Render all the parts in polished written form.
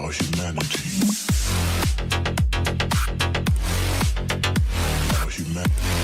our humanity. Our humanity.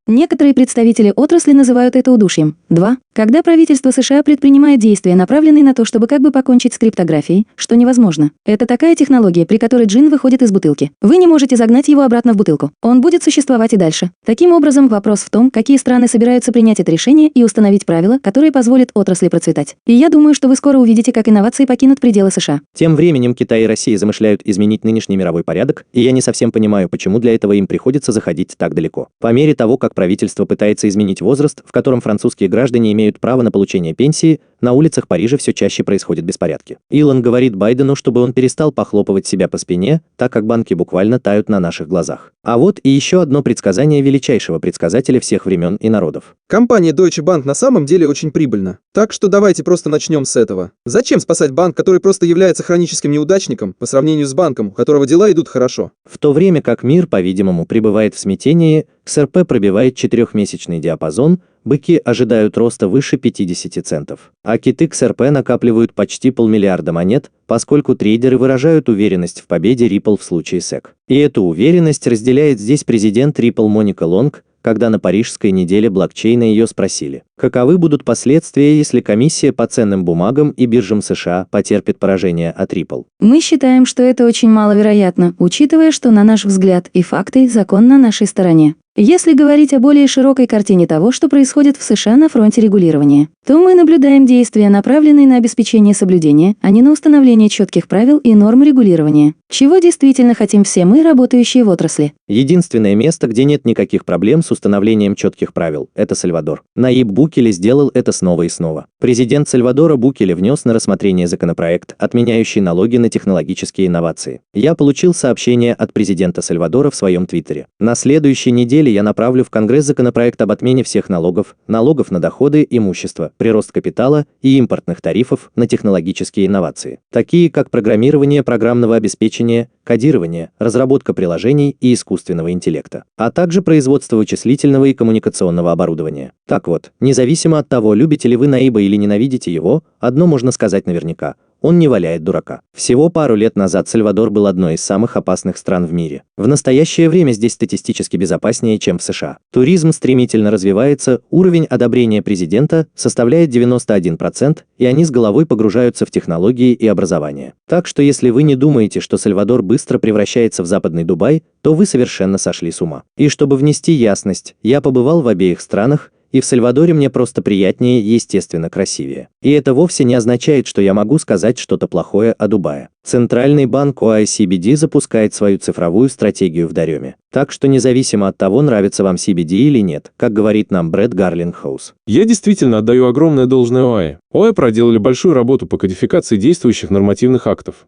Некоторые представители отрасли называют это удушьем. 2. Когда правительство США предпринимает действия, направленные на то, чтобы как бы покончить с криптографией, что невозможно. Это такая технология, при которой джин выходит из бутылки. Вы не можете загнать его обратно в бутылку. Он будет существовать и дальше. Таким образом, вопрос в том, какие страны собираются принять это решение и установить правила, которые позволят отрасли процветать. И я думаю, что вы скоро увидите, как инновации покинут пределы США. Тем временем Китай и Россия замышляют изменить нынешний мировой порядок, и я не совсем понимаю, почему для этого им приходится заходить так далеко. По мере того, как правительство пытается изменить возраст, в котором французские граждане имеют право на получение пенсии, на улицах Парижа все чаще происходят беспорядки. Илон говорит Байдену, чтобы он перестал похлопывать себя по спине, так как банки буквально тают на наших глазах. А вот и еще одно предсказание величайшего предсказателя всех времен и народов. Компания Deutsche Bank на самом деле очень прибыльна. Так что давайте просто начнем с этого. Зачем спасать банк, который просто является хроническим неудачником, по сравнению с банком, у которого дела идут хорошо? В то время как мир, по-видимому, пребывает в смятении, КСРП пробивает 4-месячный диапазон, быки ожидают роста выше 50 центов. А киты КСРП накапливают почти 500 миллиарда монет, поскольку трейдеры выражают уверенность в победе Ripple в случае SEC. И эту уверенность разделяет здесь президент Ripple Моника Лонг, когда на парижской неделе блокчейна ее спросили, каковы будут последствия, если комиссия по ценным бумагам и биржам США потерпит поражение от Ripple. Мы считаем, что это очень маловероятно, учитывая, что, на наш взгляд, и факты, закон на нашей стороне. Если говорить о более широкой картине того, что происходит в США на фронте регулирования, то мы наблюдаем действия, направленные на обеспечение соблюдения, а не на установление четких правил и норм регулирования. Чего действительно хотим все мы, работающие в отрасли? Единственное место, где нет никаких проблем с установлением четких правил, это Сальвадор. Наиб Букеле сделал это снова и снова. Президент Сальвадора Букеле внес на рассмотрение законопроект, отменяющий налоги на технологические инновации. Я получил сообщение от президента Сальвадора в своем твиттере. На следующей неделе я направлю в Конгресс законопроект об отмене всех налогов на доходы, имущество, прирост капитала и импортных тарифов на технологические инновации, такие как программирование программного обеспечения, кодирование, разработка приложений и искусственного интеллекта, а также производство вычислительного и коммуникационного оборудования. Так вот, независимо от того, любите ли вы Наиба или ненавидите его, одно можно сказать наверняка – он не валяет дурака. Всего пару лет назад Сальвадор был одной из самых опасных стран в мире. В настоящее время здесь статистически безопаснее, чем в США. Туризм стремительно развивается, уровень одобрения президента составляет 91%, и они с головой погружаются в технологии и образование. Так что если вы не думаете, что Сальвадор быстро превращается в западный Дубай, то вы совершенно сошли с ума. И чтобы внести ясность, я побывал в обеих странах, и в Сальвадоре мне просто приятнее и, естественно, красивее. И это вовсе не означает, что я могу сказать что-то плохое о Дубае. Центральный банк CBD запускает свою цифровую стратегию в Дареме. Так что независимо от того, нравится вам CBD или нет, как говорит нам Брэд Гарлингхаус. Я действительно отдаю огромное должное ОАЭ. ОАЭ проделали большую работу по кодификации действующих нормативных актов.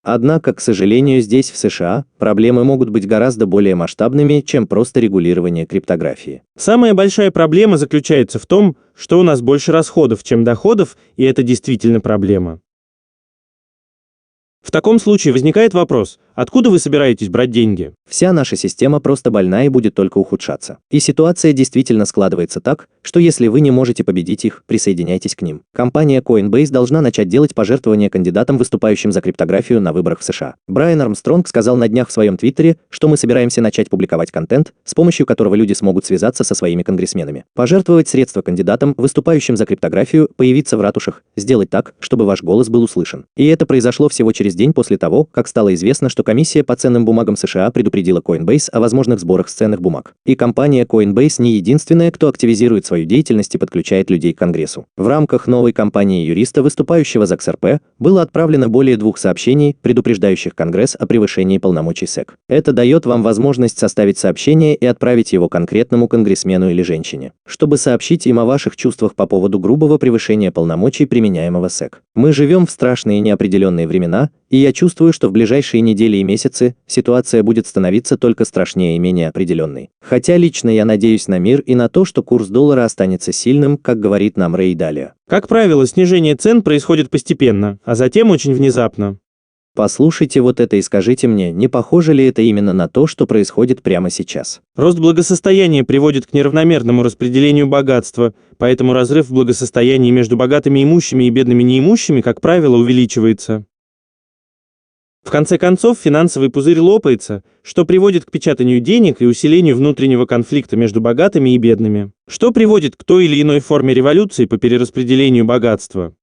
Однако, к сожалению, здесь, в США, проблемы могут быть гораздо более масштабными, чем просто регулирование криптографии. Самая большая проблема заключается в том, что у нас больше расходов, чем доходов, и это действительно проблема. В таком случае возникает вопрос, откуда вы собираетесь брать деньги? Вся наша система просто больна и будет только ухудшаться. И ситуация действительно складывается так, что если вы не можете победить их, присоединяйтесь к ним. Компания Coinbase должна начать делать пожертвования кандидатам, выступающим за криптографию на выборах в США. Брайан Армстронг сказал на днях в своем твиттере, что мы собираемся начать публиковать контент, с помощью которого люди смогут связаться со своими конгрессменами, пожертвовать средства кандидатам, выступающим за криптографию, появиться в ратушах, сделать так, чтобы ваш голос был услышан. И это произошло всего через день после того, как стало известно, что комиссия по ценным бумагам США предупредила Coinbase о возможных сборах с ценных бумаг. И компания Coinbase не единственная, кто активизирует свою деятельность и подключает людей к Конгрессу. В рамках новой кампании юриста, выступающего за КСРП, было отправлено более 2 сообщений, предупреждающих Конгресс о превышении полномочий SEC. Это дает вам возможность составить сообщение и отправить его конкретному конгрессмену или женщине, чтобы сообщить им о ваших чувствах по поводу грубого превышения полномочий, применяемого SEC. Мы живем в страшные неопределенные времена, и я чувствую, что в ближайшие недели и месяцы ситуация будет становиться только страшнее и менее определенной. Хотя лично я надеюсь на мир и на то, что курс доллара останется сильным, как говорит нам Рэй Далио. Как правило, снижение цен происходит постепенно, а затем очень внезапно. Послушайте вот это и скажите мне, не похоже ли это именно на то, что происходит прямо сейчас? Рост благосостояния приводит к неравномерному распределению богатства, поэтому разрыв в благосостоянии между богатыми имущими и бедными неимущими, как правило, увеличивается. В конце концов, финансовый пузырь лопается, что приводит к печатанию денег и усилению внутреннего конфликта между богатыми и бедными, что приводит к той или иной форме революции по перераспределению богатства.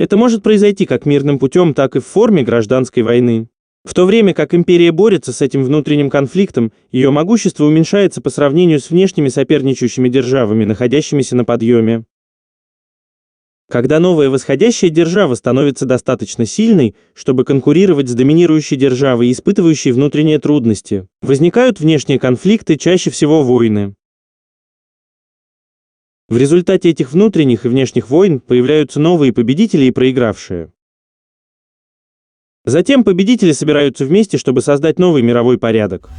Это может произойти как мирным путем, так и в форме гражданской войны. В то время как империя борется с этим внутренним конфликтом, ее могущество уменьшается по сравнению с внешними соперничающими державами, находящимися на подъеме. Когда новая восходящая держава становится достаточно сильной, чтобы конкурировать с доминирующей державой, испытывающей внутренние трудности, возникают внешние конфликты, чаще всего войны. В результате этих внутренних и внешних войн появляются новые победители и проигравшие. Затем победители собираются вместе, чтобы создать новый мировой порядок.